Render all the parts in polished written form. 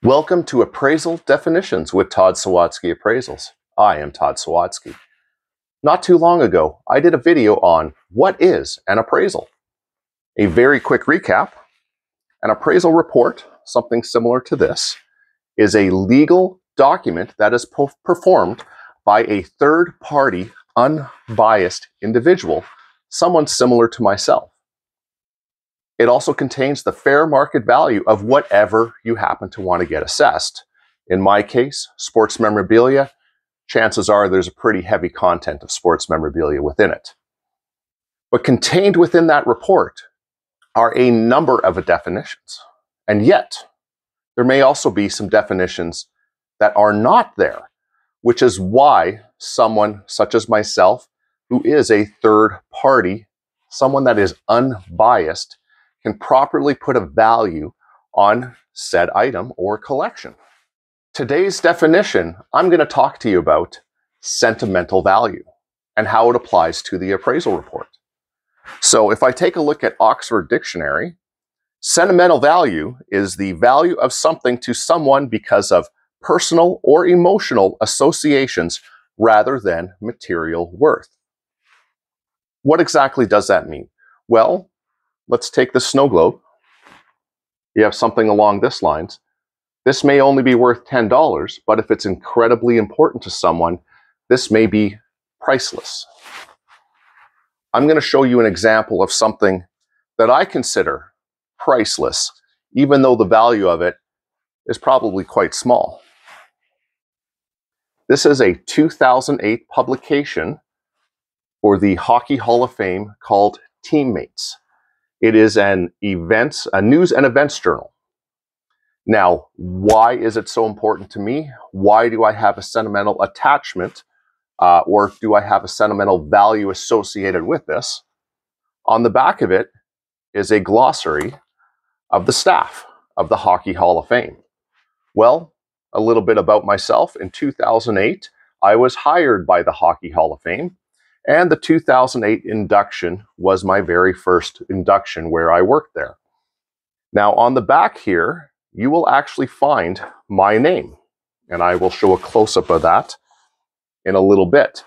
Welcome to Appraisal Definitions with Todd Sawatzky Appraisals. I am Todd Sawatzky. Not too long ago, I did a video on what is an appraisal. A very quick recap. An appraisal report, something similar to this, is a legal document that is performed by a third-party, unbiased individual, someone similar to myself. It also contains the fair market value of whatever you happen to want to get assessed. In my case, sports memorabilia, chances are there's a pretty heavy content of sports memorabilia within it. But contained within that report are a number of definitions. And yet, there may also be some definitions that are not there, which is why someone such as myself, who is a third party, someone that is unbiased, can properly put a value on said item or collection. Today's definition, I'm going to talk to you about sentimental value and how it applies to the appraisal report. So if I take a look at Oxford Dictionary, sentimental value is the value of something to someone because of personal or emotional associations rather than material worth. What exactly does that mean? Well, let's take the snow globe. You have something along this lines. This may only be worth $10, but if it's incredibly important to someone, this may be priceless. I'm going to show you an example of something that I consider priceless, even though the value of it is probably quite small. This is a 2008 publication for the Hockey Hall of Fame called Teammates. It is a news and events journal. Now, why is it so important to me? Why do I have a sentimental attachment or do I have a sentimental value associated with this? On the back of it is a glossary of the staff of the Hockey Hall of Fame. Well, a little bit about myself. In 2008, I was hired by the Hockey Hall of Fame. And the 2008 induction was my very first induction where I worked there. Now on the back here, you will actually find my name. And I will show a close-up of that in a little bit.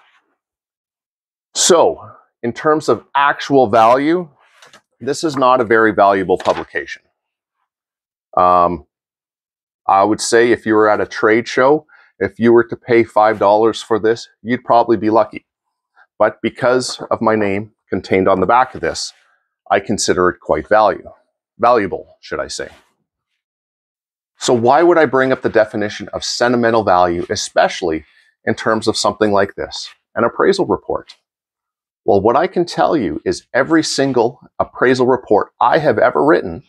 So, in terms of actual value, this is not a very valuable publication. I would say if you were at a trade show, if you were to pay $5 for this, you'd probably be lucky. But because of my name contained on the back of this, I consider it quite valuable, should I say. So why would I bring up the definition of sentimental value, especially in terms of something like this, an appraisal report? Well, what I can tell you is every single appraisal report I have ever written,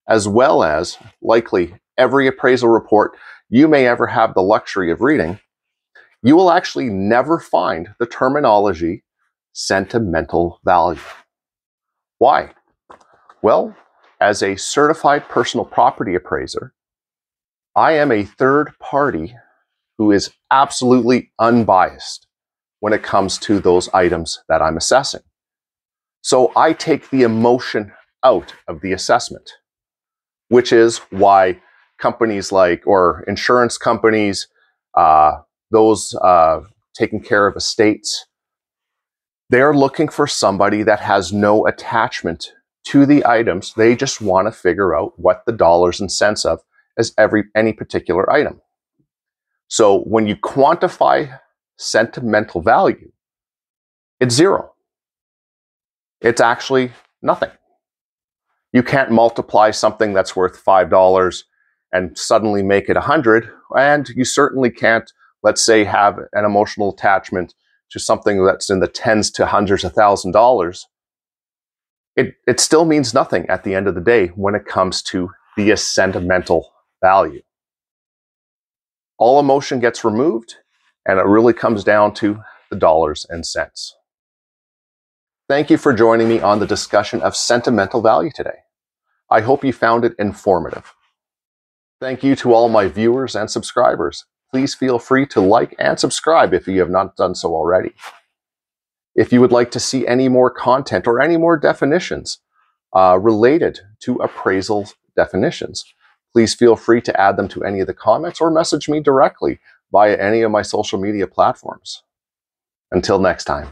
as well as likely every appraisal report you may ever have the luxury of reading, you will actually never find the terminology sentimental value. Why? Well, as a certified personal property appraiser, I am a third party who is absolutely unbiased when it comes to those items that I'm assessing. So I take the emotion out of the assessment, which is why companies or insurance companies, those taking care of estates, they're looking for somebody that has no attachment to the items. They just want to figure out what the dollars and cents of as any particular item. So when you quantify sentimental value, it's zero. It's actually nothing. You can't multiply something that's worth $5 and suddenly make it 100, and you certainly can't, let's say, have an emotional attachment to something that's in the tens to hundreds of $1,000s. It still means nothing at the end of the day when it comes to the sentimental value. All emotion gets removed, and it really comes down to the dollars and cents. Thank you for joining me on the discussion of sentimental value today. I hope you found it informative. Thank you to all my viewers and subscribers. Please feel free to like and subscribe if you have not done so already. If you would like to see any more content or any more definitions related to appraisal definitions, please feel free to add them to any of the comments or message me directly via any of my social media platforms. Until next time.